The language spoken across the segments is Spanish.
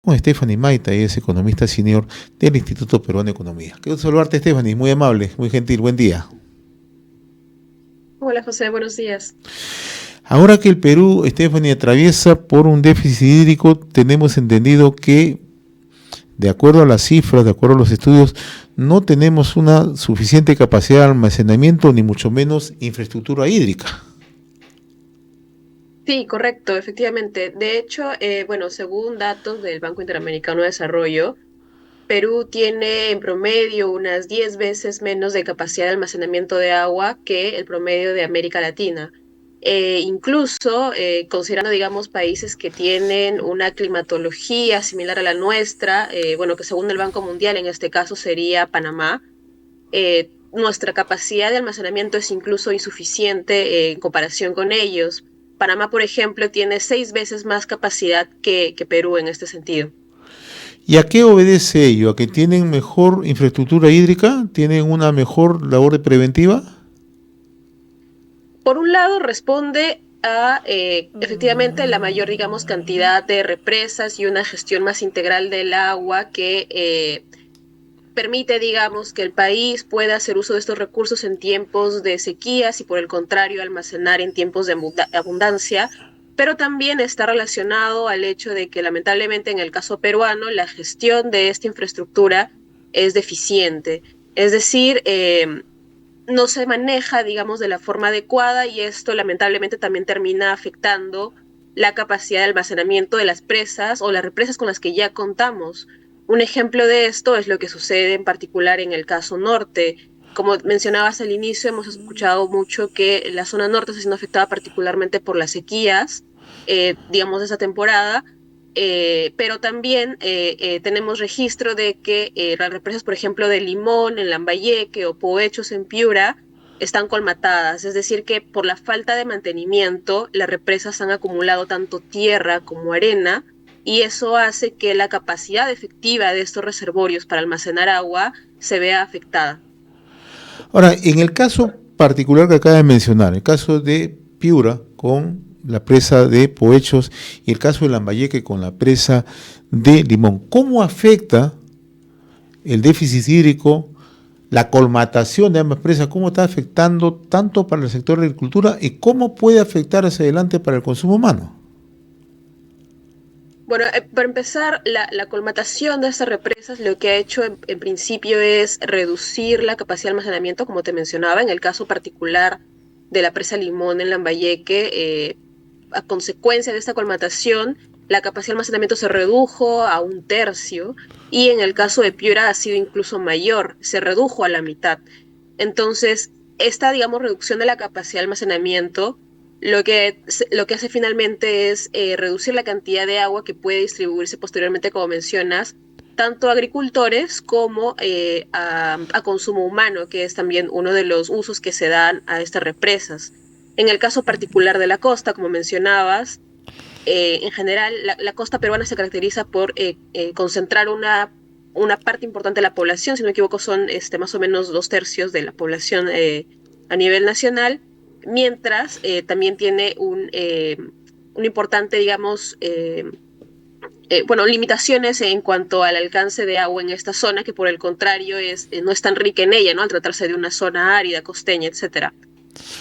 con Stephanie Maita, ella es economista senior del Instituto Peruano de Economía. Quiero saludarte, Stephanie, muy amable, muy gentil, buen día. Hola José, buenos días. Ahora que el Perú, Stephanie, atraviesa por un déficit hídrico, tenemos entendido que, de acuerdo a las cifras, de acuerdo a los estudios, no tenemos una suficiente capacidad de almacenamiento, ni mucho menos infraestructura hídrica. Sí, correcto, efectivamente. De hecho, bueno, según datos del Banco Interamericano de Desarrollo, Perú tiene en promedio unas 10 veces menos de capacidad de almacenamiento de agua que el promedio de América Latina. Incluso considerando, digamos, países que tienen una climatología similar a la nuestra, bueno, que según el Banco Mundial en este caso sería Panamá, nuestra capacidad de almacenamiento es incluso insuficiente en comparación con ellos. Panamá, por ejemplo, tiene 6 veces más capacidad que Perú en este sentido. ¿Y a qué obedece ello? ¿A que tienen mejor infraestructura hídrica? ¿Tienen una mejor labor de preventiva? Por un lado, responde a efectivamente la mayor, digamos, cantidad de represas y una gestión más integral del agua que permite, digamos, que el país pueda hacer uso de estos recursos en tiempos de sequías y, por el contrario, almacenar en tiempos de abundancia, pero también está relacionado al hecho de que, lamentablemente, en el caso peruano, la gestión de esta infraestructura es deficiente. Es decir, no se maneja, digamos, de la forma adecuada y esto, lamentablemente, también termina afectando la capacidad de almacenamiento de las presas o las represas con las que ya contamos. Un ejemplo de esto es lo que sucede en particular en el caso norte. Como mencionabas al inicio, hemos escuchado mucho que la zona norte está siendo afectada particularmente por las sequías, digamos, de esa temporada, pero también tenemos registro de que las represas, por ejemplo, de Limón, en Lambayeque o Poechos en Piura, están colmatadas, es decir, que por la falta de mantenimiento, las represas han acumulado tanto tierra como arena, y eso hace que la capacidad efectiva de estos reservorios para almacenar agua se vea afectada. Ahora, en el caso particular que acaba de mencionar, el caso de Piura con la presa de Poechos y el caso de Lambayeque con la presa de Limón, ¿cómo afecta el déficit hídrico, la colmatación de ambas presas, cómo está afectando tanto para el sector de la agricultura y cómo puede afectar hacia adelante para el consumo humano? Bueno, para empezar, la colmatación de estas represas lo que ha hecho en principio es reducir la capacidad de almacenamiento, como te mencionaba, en el caso particular de la presa Limón en Lambayeque, a consecuencia de esta colmatación, la capacidad de almacenamiento se redujo a 1/3 y en el caso de Piura ha sido incluso mayor, se redujo a la mitad. Entonces, esta, digamos, reducción de la capacidad de almacenamiento lo que hace finalmente es reducir la cantidad de agua que puede distribuirse posteriormente, como mencionas, tanto a agricultores como a consumo humano, que es también uno de los usos que se dan a estas represas. En el caso particular de la costa, como mencionabas, en general la costa peruana se caracteriza por concentrar una parte importante de la población, si no me equivoco son más o menos 2/3 de la población a nivel nacional, mientras también tiene un importante, digamos, bueno, limitaciones en cuanto al alcance de agua en esta zona, que por el contrario no es tan rica en ella, ¿no? Al tratarse de una zona árida, costeña, etcétera.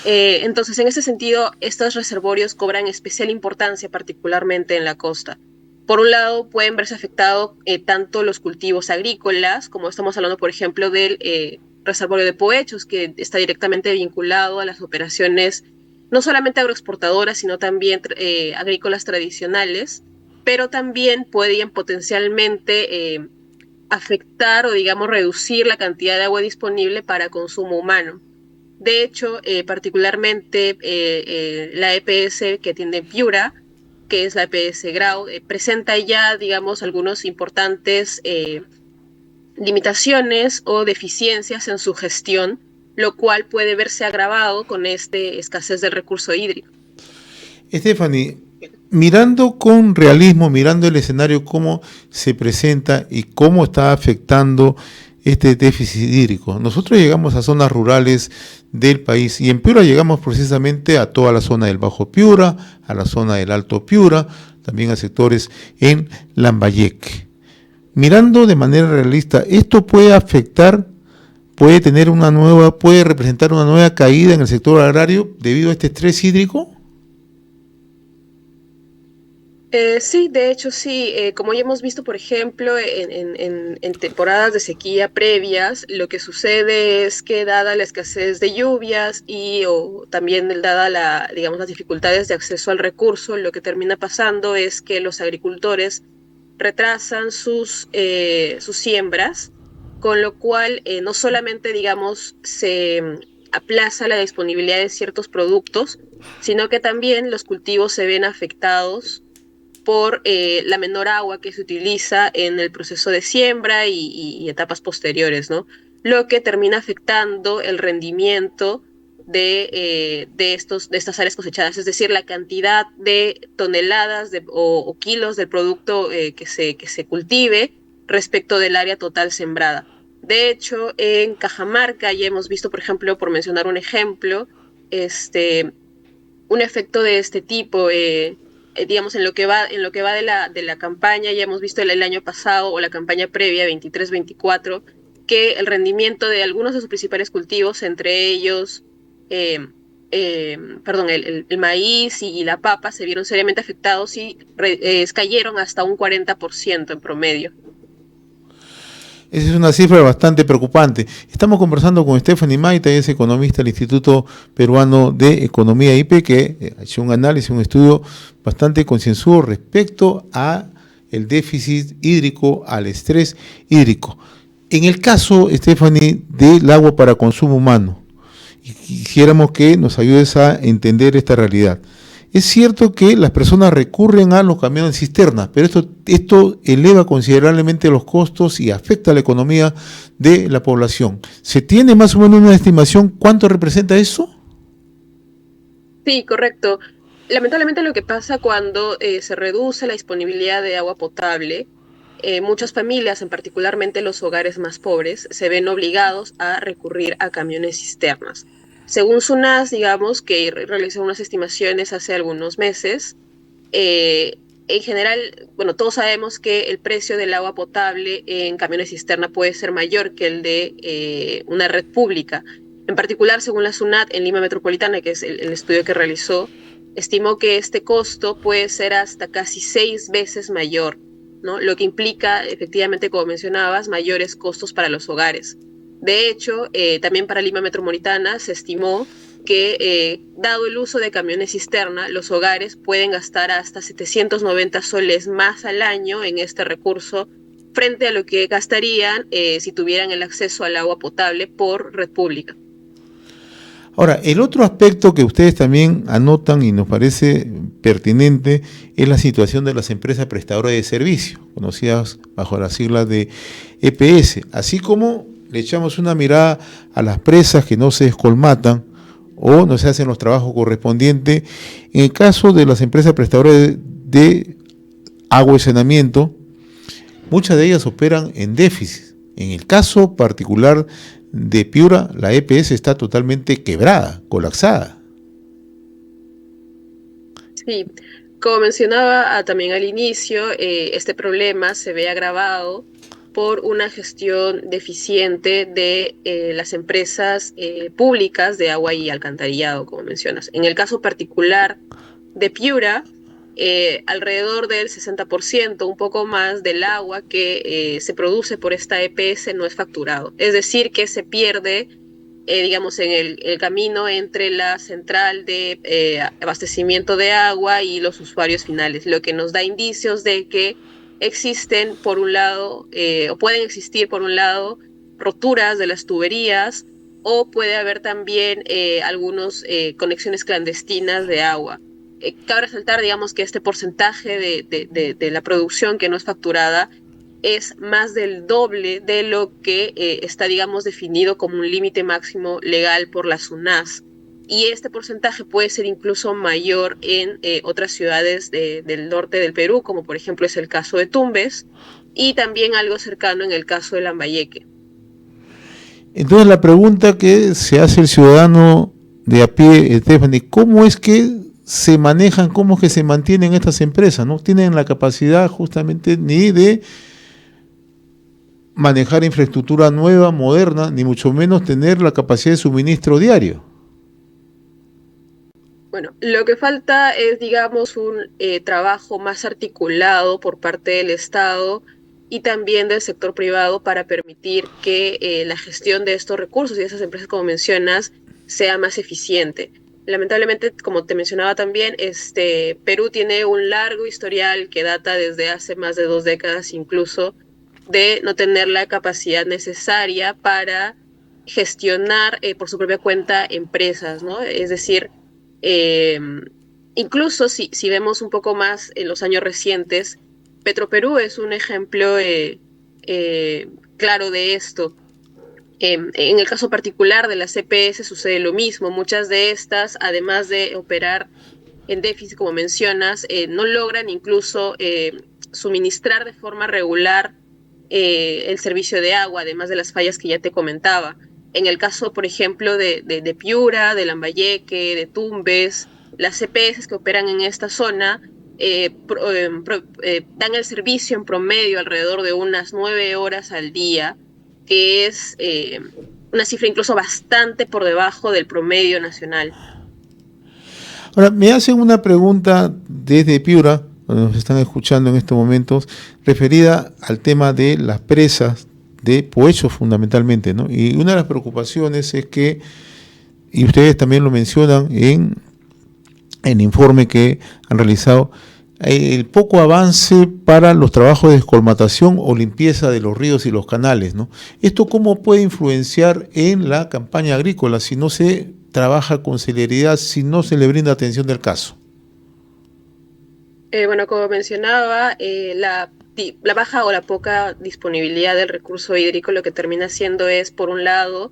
Entonces, en ese sentido, estos reservorios cobran especial importancia, particularmente en la costa. Por un lado, pueden verse afectados tanto los cultivos agrícolas, como estamos hablando, por ejemplo, del reservorio de Poechos, que está directamente vinculado a las operaciones no solamente agroexportadoras, sino también agrícolas tradicionales, pero también podrían potencialmente afectar o, digamos, reducir la cantidad de agua disponible para consumo humano. De hecho, particularmente la EPS que tiene Piura, que es la EPS Grau, presenta ya, digamos, algunos importantes limitaciones o deficiencias en su gestión, lo cual puede verse agravado con esta escasez del recurso hídrico. Stephanie, mirando con realismo, mirando el escenario, cómo se presenta y cómo está afectando este déficit hídrico. Nosotros llegamos a zonas rurales del país y en Piura llegamos precisamente a toda la zona del Bajo Piura, a la zona del Alto Piura, también a sectores en Lambayeque. Mirando de manera realista, ¿esto puede afectar, puede representar una nueva caída en el sector agrario debido a este estrés hídrico? Sí, de hecho sí. Como ya hemos visto, por ejemplo, en temporadas de sequía previas, lo que sucede es que dada la escasez de lluvias y o también dada digamos, las dificultades de acceso al recurso, lo que termina pasando es que los agricultores retrasan sus siembras, con lo cual no solamente, digamos, se aplaza la disponibilidad de ciertos productos, sino que también los cultivos se ven afectados por la menor agua que se utiliza en el proceso de siembra y etapas posteriores, ¿no? Lo que termina afectando el rendimiento de estas áreas cosechadas, es decir, la cantidad de toneladas o kilos del producto que se cultive respecto del área total sembrada. De hecho, en Cajamarca ya hemos visto, por ejemplo, por mencionar un ejemplo, un efecto de este tipo, digamos, en lo que va de la campaña, ya hemos visto el año pasado o la campaña previa, 23-24, que el rendimiento de algunos de sus principales cultivos, entre ellos, eh, perdón, el maíz y la papa, se vieron seriamente afectados y cayeron hasta un 40% en promedio. Esa es una cifra bastante preocupante. Estamos conversando con Stephanie Maita, es economista del Instituto Peruano de Economía IPE, que ha hecho un análisis, un estudio bastante concienzudo respecto a el déficit hídrico, al estrés hídrico. En el caso, Stephanie, del agua para consumo humano, quisiéramos que nos ayudes a entender esta realidad. Es cierto que las personas recurren a los camiones cisternas, pero esto eleva considerablemente los costos y afecta a la economía de la población. ¿Se tiene más o menos una estimación cuánto representa eso? Sí, correcto. Lamentablemente lo que pasa cuando se reduce la disponibilidad de agua potable, muchas familias, en particularmente los hogares más pobres, se ven obligados a recurrir a camiones cisternas. Según SUNAS, digamos, que realizó unas estimaciones hace algunos meses, en general, bueno, todos sabemos que el precio del agua potable en camiones cisterna puede ser mayor que el de una red pública. En particular, según la SUNAT, en Lima Metropolitana, que es el estudio que realizó, estimó que este costo puede ser hasta casi 6 veces mayor, ¿no? Lo que implica, efectivamente, como mencionabas, mayores costos para los hogares. De hecho, también para Lima Metropolitana se estimó que, dado el uso de camiones cisterna, los hogares pueden gastar hasta 790 soles más al año en este recurso, frente a lo que gastarían si tuvieran el acceso al agua potable por red pública. Ahora, el otro aspecto que ustedes también anotan y nos parece pertinente es la situación de las empresas prestadoras de servicio, conocidas bajo las siglas de EPS, así como le echamos una mirada a las presas que no se descolmatan o no se hacen los trabajos correspondientes. En el caso de las empresas prestadoras de agua y saneamiento, muchas de ellas operan en déficit. En el caso particular de Piura, la EPS está totalmente quebrada, colapsada. Sí, como mencionaba también al inicio, este problema se ve agravado por una gestión deficiente de las empresas públicas de agua y alcantarillado, como mencionas. En el caso particular de Piura, alrededor del 60%, un poco más del agua que se produce por esta EPS no es facturado. Es decir, que se pierde, digamos, en el camino entre la central de abastecimiento de agua y los usuarios finales, lo que nos da indicios de que existen, por un lado, o pueden existir, por un lado, roturas de las tuberías, o puede haber también algunas conexiones clandestinas de agua. Cabe resaltar, digamos, que este porcentaje de la producción que no es facturada es más del doble de lo que está, digamos, definido como un límite máximo legal por la SUNAS. Y este porcentaje puede ser incluso mayor en otras ciudades del norte del Perú, como por ejemplo es el caso de Tumbes, y también algo cercano en el caso de Lambayeque. Entonces la pregunta que se hace el ciudadano de a pie, Stephanie, ¿cómo es que se manejan, cómo es que se mantienen estas empresas. No tienen la capacidad justamente ni de manejar infraestructura nueva, moderna, ni mucho menos tener la capacidad de suministro diario. Bueno, lo que falta es, digamos, un trabajo más articulado por parte del Estado y también del sector privado para permitir que la gestión de estos recursos y de esas empresas, como mencionas, sea más eficiente. Lamentablemente, como te mencionaba también, Perú tiene un largo historial que data desde hace más de 2 décadas incluso, de no tener la capacidad necesaria para gestionar por su propia cuenta empresas, ¿no? Es decir, eh, incluso si vemos un poco más en los años recientes, Petroperú es un ejemplo claro de esto. En el caso particular de las CPS sucede lo mismo. Muchas de estas, además de operar en déficit, como mencionas, no logran incluso suministrar de forma regular el servicio de agua, además de las fallas que ya te comentaba. En el caso, por ejemplo, de Piura, de Lambayeque, de Tumbes, las CPS que operan en esta zona dan el servicio en promedio alrededor de unas 9 horas al día, que es una cifra incluso bastante por debajo del promedio nacional. Ahora, me hacen una pregunta desde Piura, donde nos están escuchando en estos momentos, referida al tema de las presas de Poechos fundamentalmente, ¿no? Y una de las preocupaciones es que, y ustedes también lo mencionan en el informe que han realizado, el poco avance para los trabajos de descolmatación o limpieza de los ríos y los canales, ¿no? ¿Esto cómo puede influenciar en la campaña agrícola si no se trabaja con celeridad, si no se le brinda atención del caso? Bueno, como mencionaba, la baja o la poca disponibilidad del recurso hídrico lo que termina haciendo es, por un lado,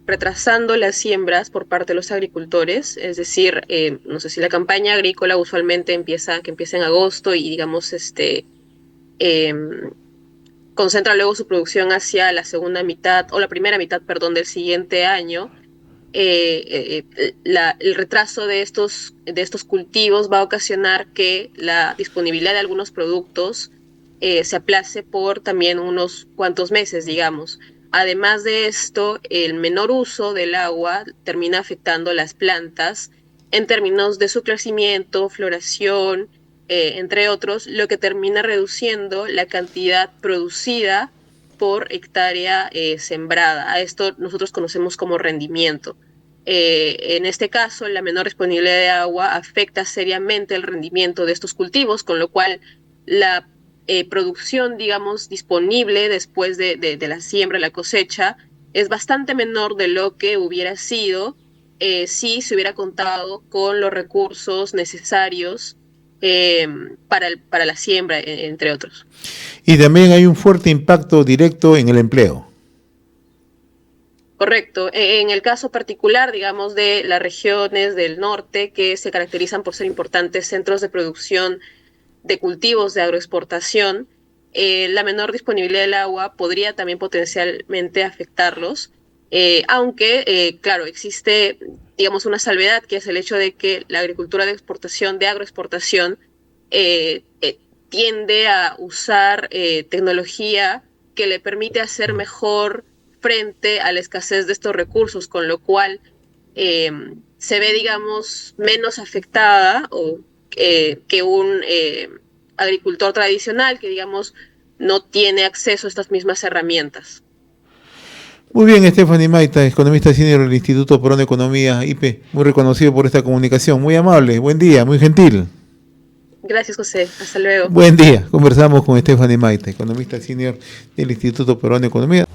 retrasando las siembras por parte de los agricultores, es decir, no sé si la campaña agrícola usualmente empieza en agosto y digamos concentra luego su producción hacia la segunda mitad o la primera mitad, perdón, del siguiente año. El retraso de estos cultivos va a ocasionar que la disponibilidad de algunos productos se aplace por también unos cuantos meses, digamos. Además de esto, el menor uso del agua termina afectando a las plantas en términos de su crecimiento, floración, entre otros, lo que termina reduciendo la cantidad producida por hectárea sembrada. A esto nosotros conocemos como rendimiento. En este caso, la menor disponibilidad de agua afecta seriamente el rendimiento de estos cultivos, con lo cual la producción, digamos, disponible después de la siembra, la cosecha, es bastante menor de lo que hubiera sido si se hubiera contado con los recursos necesarios para la siembra, entre otros. Y también hay un fuerte impacto directo en el empleo. Correcto. En el caso particular, digamos, de las regiones del norte, que se caracterizan por ser importantes centros de producción de cultivos de agroexportación, la menor disponibilidad del agua podría también potencialmente afectarlos, aunque, claro, existe, digamos, una salvedad, que es el hecho de que la agricultura de exportación, de agroexportación, tiende a usar tecnología que le permite hacer mejor frente a la escasez de estos recursos, con lo cual se ve, digamos, menos afectada que un agricultor tradicional que, digamos, no tiene acceso a estas mismas herramientas. Muy bien, Stephanie Maita, economista senior del Instituto Peruano de Economía, IPE, muy reconocido por esta comunicación, muy amable, buen día, muy gentil. Gracias, José, hasta luego. Buen día, conversamos con Stephanie Maita, economista senior del Instituto Peruano de Economía.